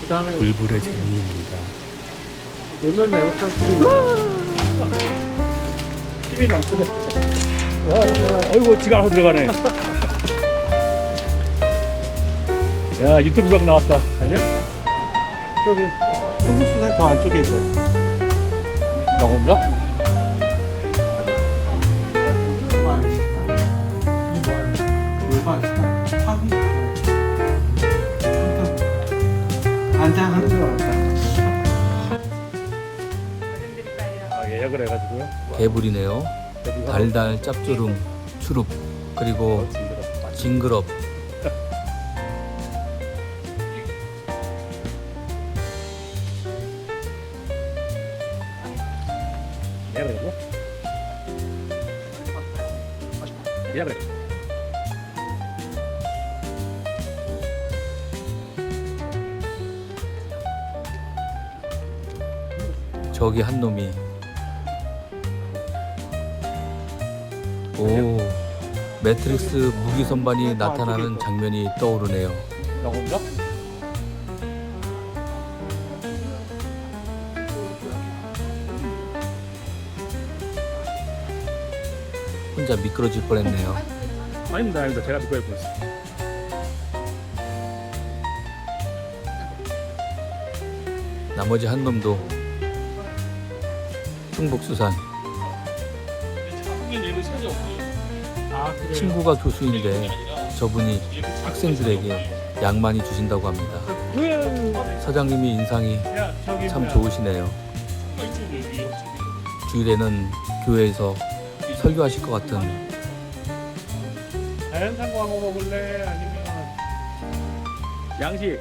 그다음에 불불의 재미입니다. 열면 매운탕 힘이 넘치네. 어이구 지가 하고 들어가네. 야 유튜브 각 나왔다. 아니야? 저기 한국수산 더 안쪽에 있어요. 나온가? 안장하는 줄 알았다. 아 예약을 해가지고요. 개불이네요. 달달 짭조름 추룹 그리고 징그럽. 예약을 해고 예약을 해. 저기 한 놈이 오 매트릭스 무기 선반이 나타나는 장면이 떠오르네요. 나온가? 혼자 미끄러질 뻔했네요. 아닙니다, 아닙니다. 제가 믿고 해보겠습니다 나머지 한 놈도 흥복수산. 친구가 교수인데 저분이 학생들에게 약 많이 주신다고 합니다. 사장님이 인상이 참 좋으시네요. 주일에는 교회에서 설교하실 것 같은. 자연산 광어 먹을래? 아니면 양식?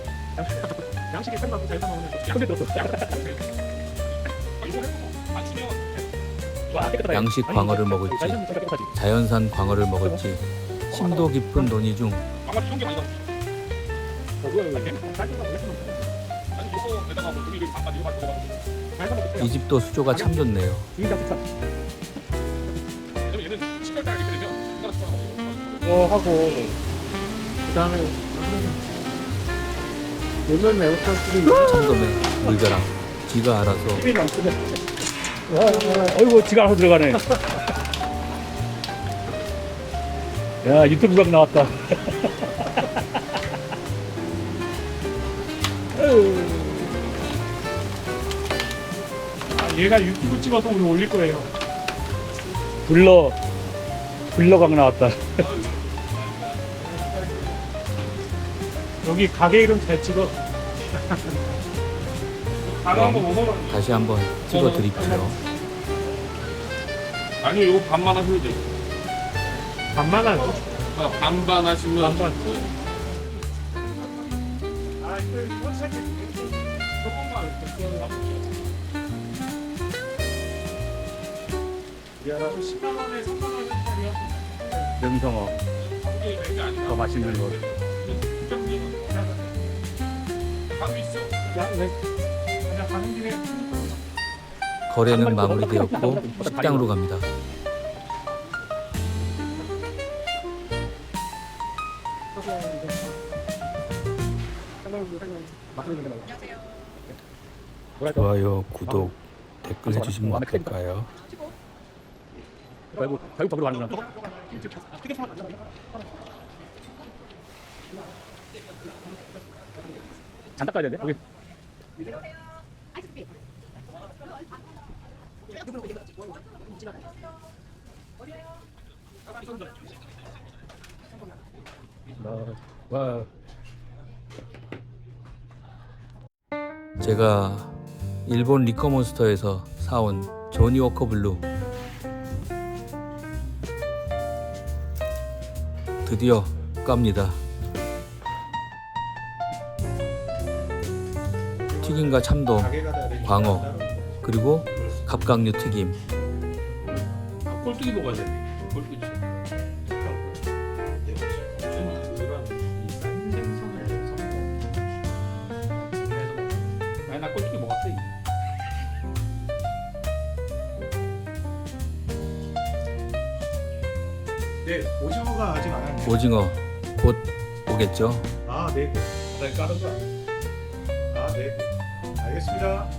양식이 생각보다 자연산 먹으면 양식 들었어. 양식 광어를 먹을지 자연산 광어를 먹을지 심도 깊은 논의 중 이 집도 수조가 참 좋네요. 이거 하고 그다음에 열면 매운탕 참돔에 물벼락 지가 알아서. 힘이 넘치네. 어이구 지가 하고 들어가네. 야 유튜브 각 나왔다. 얘가 유튜브 찍어서 우리 올릴 거예요. 불러각 나왔다. 여기 가게 이름 잘 찍어. 가게 한번 5만 원. 다시 한번 찍어 드립시오. 아니 이거 반만 하셔도 돼요. 반만 원. 반반 하시면 반만. 아, 이거 살짝 조금만. 야, 10만 원에 3만 원짜리야. 명성어 더 맛있는 거. 야, 왜? 그냥 가는 길에. 거래는 마무리되었고 식당으로 갑니다. 좋아요, 구독, 댓글 해주시면 어떨까요? 결국 법으로 가는 거야. 안 닦아야 되는데? 여기. 와. 제가 일본 리커몬스터에서 사온 조니 워커 블루 드디어 깝니다. 튀김과 참돔, 광어, 그리고 갑각류 튀김. 꼴뚜기 먹어야 되네. 꼴뚜기. 아니 나 꼴뚜기 먹었어. 네, 오징어가 아직 안 왔네요. 오징어 곧 오겠죠? 아, 네. 나 까는 거야. 아, 네. 알겠습니다.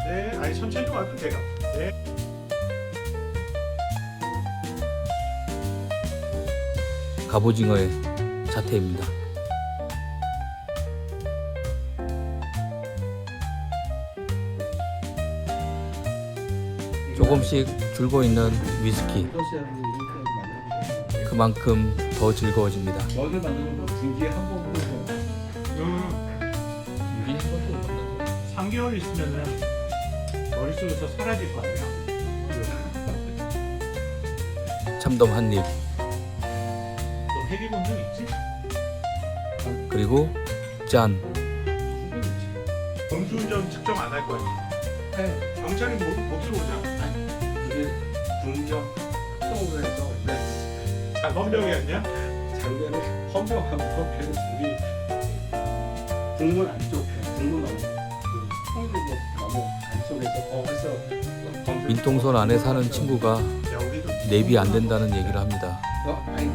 네, 아니 천천히 좀 할게요, 제가. 네. 갑오징어의 자태입니다. 조금씩 줄고 있는 위스키. 그만큼 더 즐거워집니다. 너를 만나는 거 분기에 한 번 보고. 3개월 있으면은 머릿속에서 사라질 거 아니야. 참돔 한 입, 너 회귀 본적 있지? 그리고 짠. 음주운전 측정 안 할 거야. 네. 경찰이 못 들어오잖아. 그게 분경 합동으로 해서 아, 헌병이었냐? 작년에 헌병하고 배를 둘이 국문 안쪽, 국문 안쪽, 성주도 나무 안쪽에서 해서 민통선 안에 사는 친구가 야, 우리도 내비 안 된다는 얘기를 합니다. 아니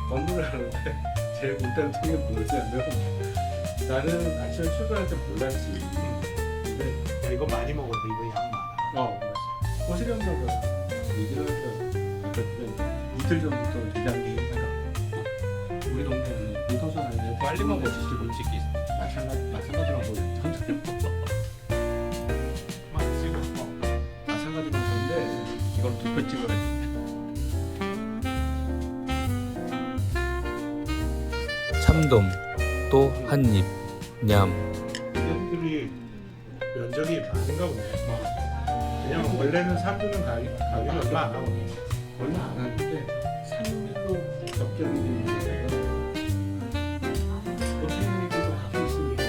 건물을 하는데 제일 못 때는 통에 뭐였냐면 나는 아침에 출근할 때 몰랐지. 근데 야, 이거 많이 먹었는데 이거 양 많아. 몰랐어. 호시령사가 얘기를 하더라고. 이틀 전부터 대장이 우리 동네는 민통선 안에 빨리 먹어 솔직히 마찬가지로 뭐 천천히 먹어. 막 지금 마찬가지로 먹는데 이걸 두 편 찍어야 돼. 참돔 또 한 입, 냠. 얘네들이 면적이 많은가 보네. 그냥 원래는 삼두는 가격이 얼마 안 하거든. 얼마 안 하는데 산밀로 적정이 되는 어떻게 갖고 있으니까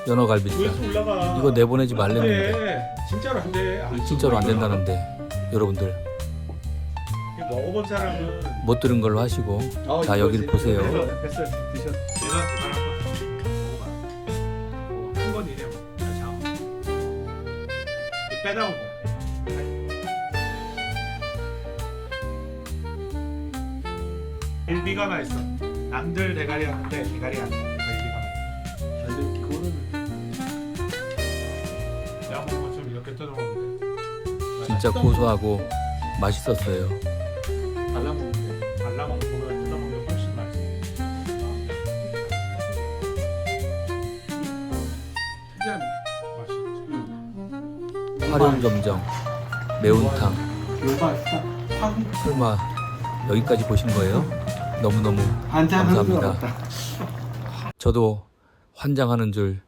연어갈비살. 조회수 올라가. 이거 내보내지 안 말랬는데 돼. 진짜로 안 돼. 진짜로 안 된다는데 여러분들 이거 먹어본 사람은 못 들은 걸로 하시고 자 여길 보세요. 뱃살 드셨. 내가 대단한 거 먹어봐. 한 번이래. 자, 빼다온 거. 일비가 나 있어. 남들 대가리 하는데 대가리가 안 돼. 일비가 나 근데 그거는 있어. 내가 먹은 것처럼 이렇게 뜯어먹는데. 진짜 고소하고 맛있었어요. 발라먹는데 발라먹는 거보다 뜯어먹는 게 훨씬 맛있어. 특이한 맛있지. 화룡점정, 매운탕. 요가 설마 여기까지 보신 거예요? 너무너무 한잔 감사합니다. 저도 환장하는 줄